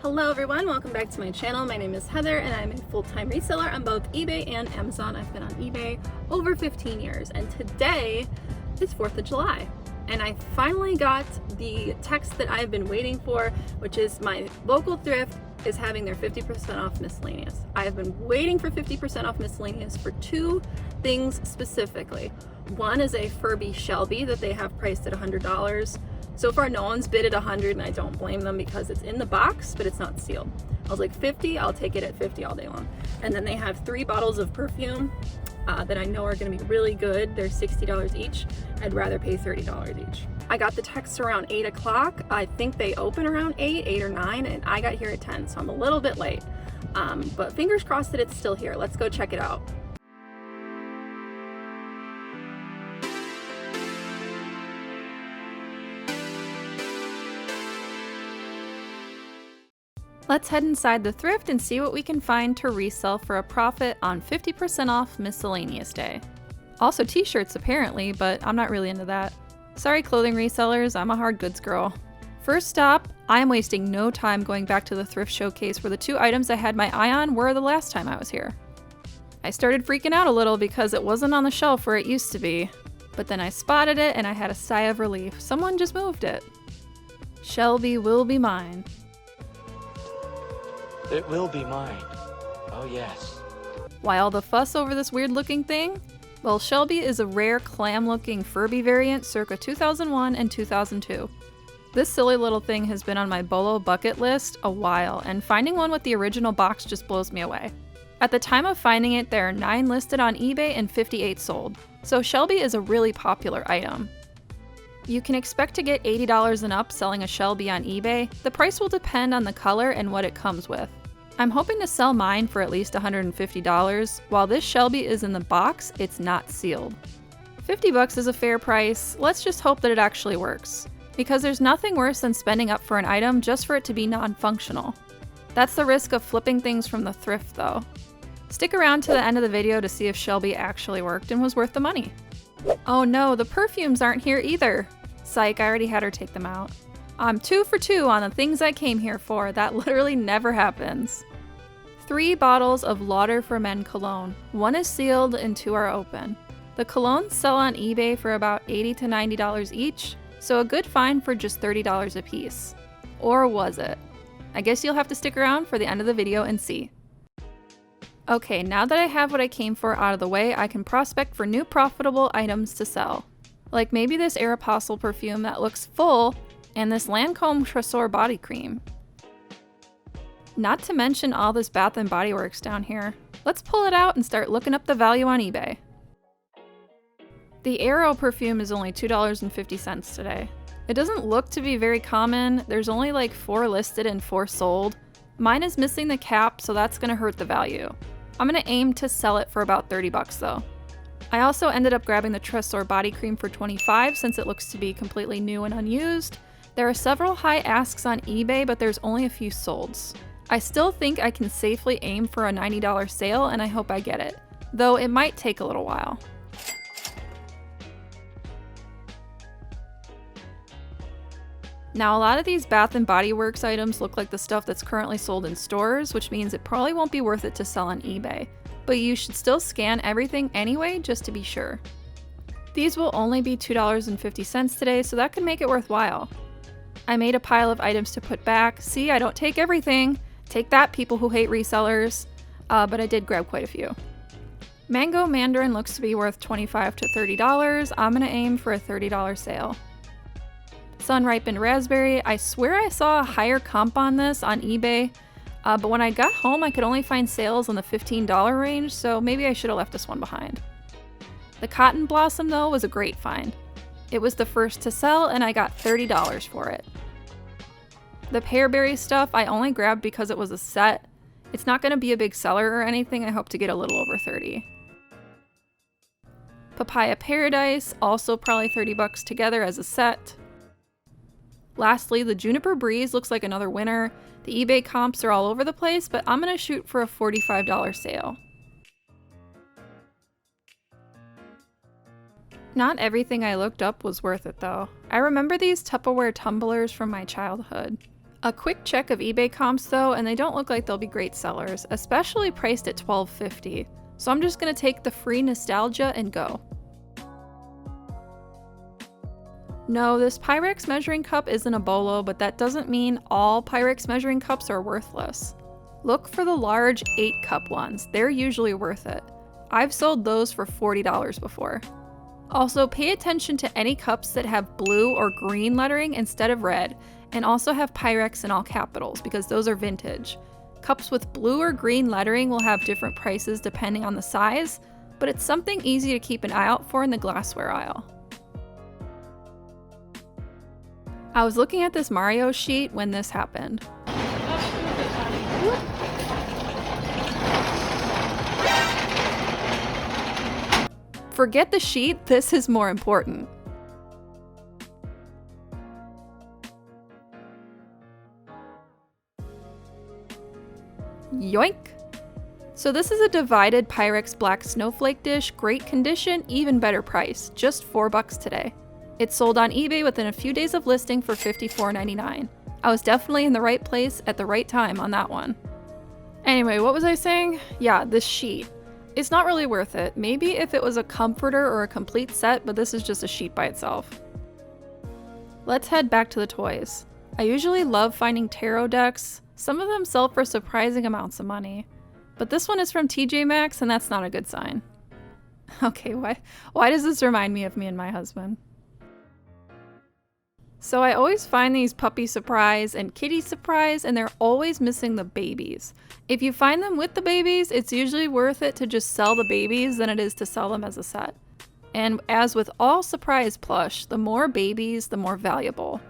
Hello everyone, welcome back to my channel. My name is Heather and I'm a full-time reseller on both eBay and Amazon. I've been on eBay over 15 years and today is 4th of July. And I finally got the text that I've been waiting for, which is my local thrift is having their 50% off miscellaneous. I have been waiting for 50% off miscellaneous for two things specifically. One is a Furby Shelby that they have priced at $100. So far, no one's bid at 100, and I don't blame them because it's in the box, but it's not sealed. I was like, 50, I'll take it at 50 all day long. And then they have 3 bottles of perfume that I know are gonna be really good. They're $60 each. I'd rather pay $30 each. I got the text around 8 o'clock. I think they open around 8 or 9, and I got here at 10, so I'm a little bit late. But fingers crossed that it's still here. Let's go check it out. Let's head inside the thrift and see what we can find to resell for a profit on 50% off miscellaneous day. Also t-shirts apparently, but I'm not really into that. Sorry clothing resellers, I'm a hard goods girl. First stop, I am wasting no time going back to the thrift showcase where the 2 items I had my eye on were the last time I was here. I started freaking out a little because it wasn't on the shelf where it used to be, but then I spotted it and I had a sigh of relief. Someone just moved it. Shelby will be mine. It will be mine. Oh yes. Why all the fuss over this weird looking thing? Well, Shelby is a rare clam looking Furby variant circa 2001 and 2002. This silly little thing has been on my bolo bucket list a while, and finding one with the original box just blows me away. At the time of finding it, there are 9 listed on eBay and 58 sold, so Shelby is a really popular item. You can expect to get $80 and up selling a Shelby on eBay. The price will depend on the color and what it comes with. I'm hoping to sell mine for at least $150. While this Shelby is in the box, it's not sealed. $50 is a fair price. Let's just hope that it actually works. Because there's nothing worse than spending up for an item just for it to be non-functional. That's the risk of flipping things from the thrift though. Stick around to the end of the video to see if Shelby actually worked and was worth the money. Oh no, the perfumes aren't here either. Psych, I already had her take them out. I'm 2 for 2 on the things I came here for. That literally never happens. 3 bottles of Lauder for Men cologne. 1 is sealed and 2 are open. The colognes sell on eBay for about $80 to $90 each, so a good find for just $30 a piece. Or was it? I guess you'll have to stick around for the end of the video and see. Okay, now that I have what I came for out of the way, I can prospect for new profitable items to sell. Like maybe this Aeropostale perfume that looks full, and this Lancome Tresor body cream. Not to mention all this Bath & Body Works down here. Let's pull it out and start looking up the value on eBay. The Aero perfume is only $2.50 today. It doesn't look to be very common. There's only like 4 listed and 4 sold. Mine is missing the cap, so that's gonna hurt the value. I'm gonna aim to sell it for about $30 though. I also ended up grabbing the Tresor body cream for $25 since it looks to be completely new and unused. There are several high asks on eBay, but there's only a few solds. I still think I can safely aim for a $90 sale and I hope I get it, though it might take a little while. Now a lot of these Bath & Body Works items look like the stuff that's currently sold in stores, which means it probably won't be worth it to sell on eBay. But you should still scan everything anyway, just to be sure. These will only be $2.50 today, so that could make it worthwhile. I made a pile of items to put back. See, I don't take everything. Take that, people who hate resellers. But I did grab quite a few. Mango Mandarin looks to be worth $25 to $30. I'm gonna aim for a $30 sale. Sun-ripened raspberry. I swear I saw a higher comp on this on eBay. But when I got home, I could only find sales in the $15 range, so maybe I should have left this one behind. The Cotton Blossom, though, was a great find. It was the first to sell, and I got $30 for it. The Pearberry stuff, I only grabbed because it was a set. It's not going to be a big seller or anything. I hope to get a little over 30. Papaya Paradise, also probably $30 together as a set. Lastly, the Juniper Breeze looks like another winner. The eBay comps are all over the place, but I'm gonna shoot for a $45 sale. Not everything I looked up was worth it though. I remember these Tupperware tumblers from my childhood. A quick check of eBay comps though, and they don't look like they'll be great sellers, especially priced at $12.50. So I'm just gonna take the free nostalgia and go. No, this Pyrex measuring cup isn't a bolo, but that doesn't mean all Pyrex measuring cups are worthless. Look for the large 8-cup ones, they're usually worth it. I've sold those for $40 before. Also, pay attention to any cups that have blue or green lettering instead of red, and also have Pyrex in all capitals because those are vintage. Cups with blue or green lettering will have different prices depending on the size, but it's something easy to keep an eye out for in the glassware aisle. I was looking at this Mario sheet when this happened. Forget the sheet, this is more important. Yoink! So this is a divided Pyrex black snowflake dish, great condition, even better price, just $4 today. It sold on eBay within a few days of listing for $54.99. I was definitely in the right place at the right time on that one. Anyway, what was I saying? Yeah, this sheet. It's not really worth it. Maybe if it was a comforter or a complete set, but this is just a sheet by itself. Let's head back to the toys. I usually love finding tarot decks. Some of them sell for surprising amounts of money. But this one is from TJ Maxx and that's not a good sign. Okay, why does this remind me of me and my husband? So I always find these puppy surprise and kitty surprise and they're always missing the babies. If you find them with the babies, it's usually worth it to just sell the babies than it is to sell them as a set. And as with all surprise plush, the more babies, the more valuable.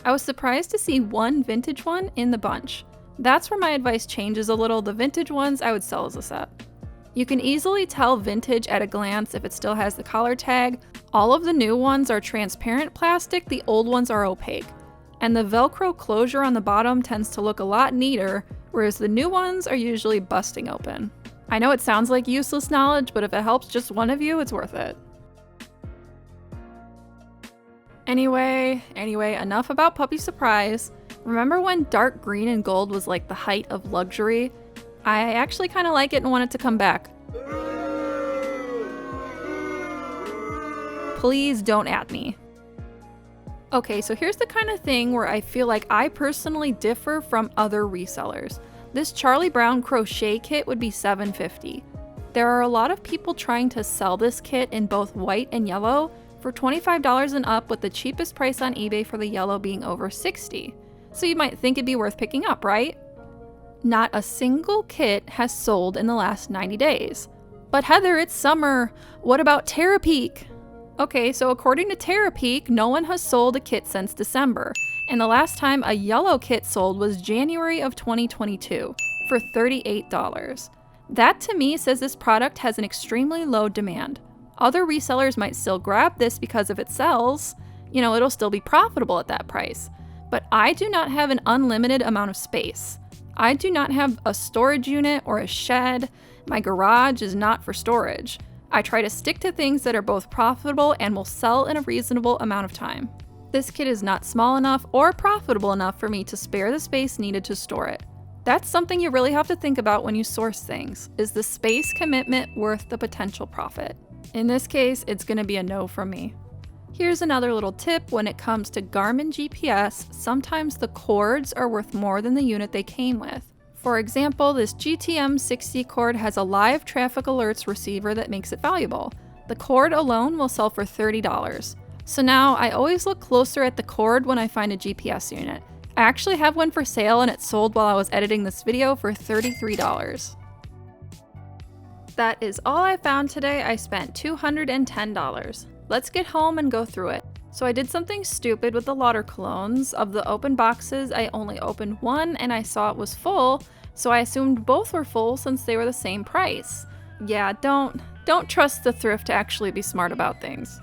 I was surprised to see one vintage one in the bunch. That's where my advice changes a little. The vintage ones I would sell as a set. You can easily tell vintage at a glance if it still has the collar tag. All of the new ones are transparent plastic, the old ones are opaque. And the Velcro closure on the bottom tends to look a lot neater, whereas the new ones are usually busting open. I know it sounds like useless knowledge, but if it helps just one of you, it's worth it. Anyway, enough about puppy surprise. Remember when dark green and gold was like the height of luxury? I actually kind of like it and want it to come back. Please don't at me. Okay, so here's the kind of thing where I feel like I personally differ from other resellers. This Charlie Brown crochet kit would be $7.50. There are a lot of people trying to sell this kit in both white and yellow for $25 and up, with the cheapest price on eBay for the yellow being over $60. So you might think it'd be worth picking up, right? Not a single kit has sold in the last 90 days. But Heather, it's summer. What about Terapeak? Okay, so according to Terapeak, no one has sold a kit since December. And the last time a yellow kit sold was January of 2022 for $38. That to me says this product has an extremely low demand. Other resellers might still grab this because if it sells, it'll still be profitable at that price. But I do not have an unlimited amount of space. I do not have a storage unit or a shed. My garage is not for storage. I try to stick to things that are both profitable and will sell in a reasonable amount of time. This kit is not small enough or profitable enough for me to spare the space needed to store it. That's something you really have to think about when you source things. Is the space commitment worth the potential profit? In this case, it's going to be a no from me. Here's another little tip when it comes to Garmin GPS, sometimes the cords are worth more than the unit they came with. For example, this GTM 60 cord has a live traffic alerts receiver that makes it valuable. The cord alone will sell for $30. So now I always look closer at the cord when I find a GPS unit. I actually have one for sale and it sold while I was editing this video for $33. That is all I found today. I spent $210. Let's get home and go through it. So I did something stupid with the Lauder colognes. Of the open boxes, I only opened one and I saw it was full, so I assumed both were full since they were the same price. Yeah, don't trust the thrift to actually be smart about things.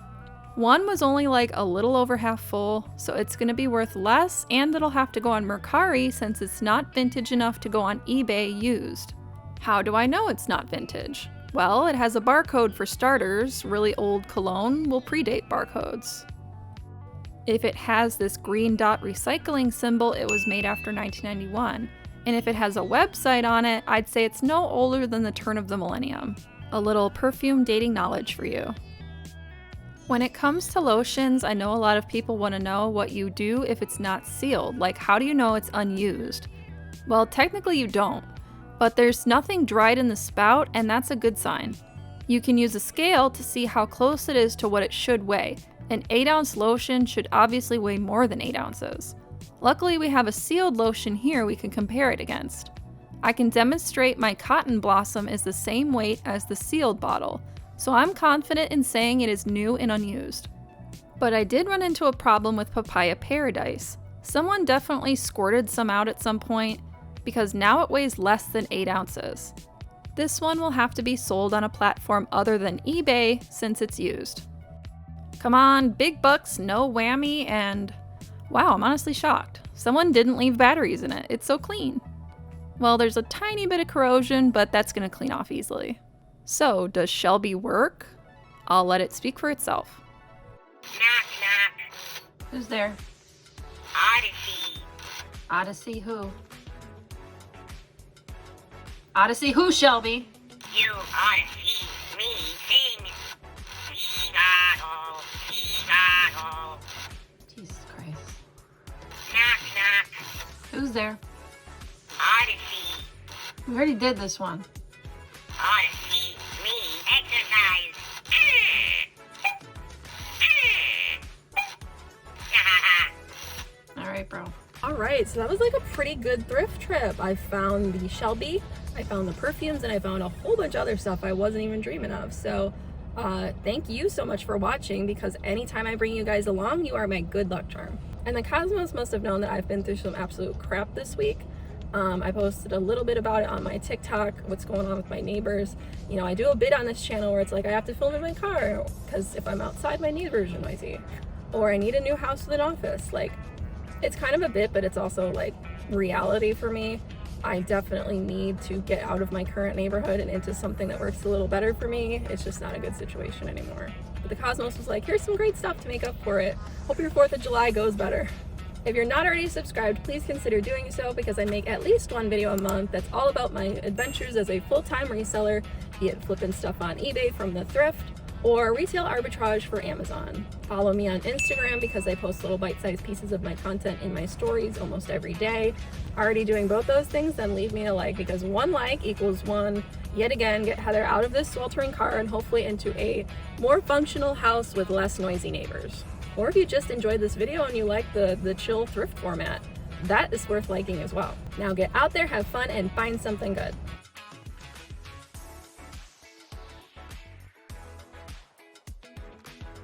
One was only like a little over half full, so it's gonna be worth less and it'll have to go on Mercari since it's not vintage enough to go on eBay used. How do I know it's not vintage? Well, it has a barcode for starters. Really old cologne will predate barcodes. If it has this green dot recycling symbol, it was made after 1991. And if it has a website on it, I'd say it's no older than the turn of the millennium. A little perfume dating knowledge for you. When it comes to lotions, I know a lot of people want to know what you do if it's not sealed. Like, how do you know it's unused? Well, technically you don't, but there's nothing dried in the spout, and that's a good sign. You can use a scale to see how close it is to what it should weigh. An 8-ounce lotion should obviously weigh more than 8 ounces. Luckily, we have a sealed lotion here we can compare it against. I can demonstrate my Cotton Blossom is the same weight as the sealed bottle, so I'm confident in saying it is new and unused. But I did run into a problem with Papaya Paradise. Someone definitely squirted some out at some point, because now it weighs less than 8 ounces. This one will have to be sold on a platform other than eBay since it's used. Come on, big bucks, no whammy, and wow, I'm honestly shocked. Someone didn't leave batteries in it. It's so clean. Well, there's a tiny bit of corrosion, but that's gonna clean off easily. So, does Shelby work? I'll let it speak for itself. Knock, knock. Who's there? Odyssey. Odyssey who? Odyssey who, Shelby? You ought to see me sing. Figaro, Figaro. Jesus Christ. Knock, knock. Who's there? Odyssey. We already did this one. Ought to see me exercise. Alright, bro. Alright, so that was like a pretty good thrift trip. I found the Shelby, I found the perfumes, and I found a whole bunch of other stuff I wasn't even dreaming of. So thank you so much for watching, because anytime I bring you guys along, you are my good luck charm. And the Cosmos must have known that I've been through some absolute crap this week. I posted a little bit about it on my TikTok, what's going on with my neighbors. You know, I do a bit on this channel where it's like I have to film in my car, because if I'm outside, my neighbors are noisy. Or I need a new house with an office. Like, it's kind of a bit, but it's also like reality for me. I definitely need to get out of my current neighborhood and into something that works a little better for me. It's just not a good situation anymore. But the Cosmos was like, here's some great stuff to make up for it. Hope your 4th of July goes better. If you're not already subscribed, please consider doing so, because I make at least one video a month that's all about my adventures as a full-time reseller, be it flipping stuff on eBay from the Thrift, or retail arbitrage for Amazon. Follow me on Instagram, because I post little bite-sized pieces of my content in my stories almost every day. Already doing both those things? Then leave me a like, because one like equals one, yet again, get Heather out of this sweltering car and hopefully into a more functional house with less noisy neighbors. Or if you just enjoyed this video and you like the chill thrift format, that is worth liking as well. Now get out there, have fun, and find something good.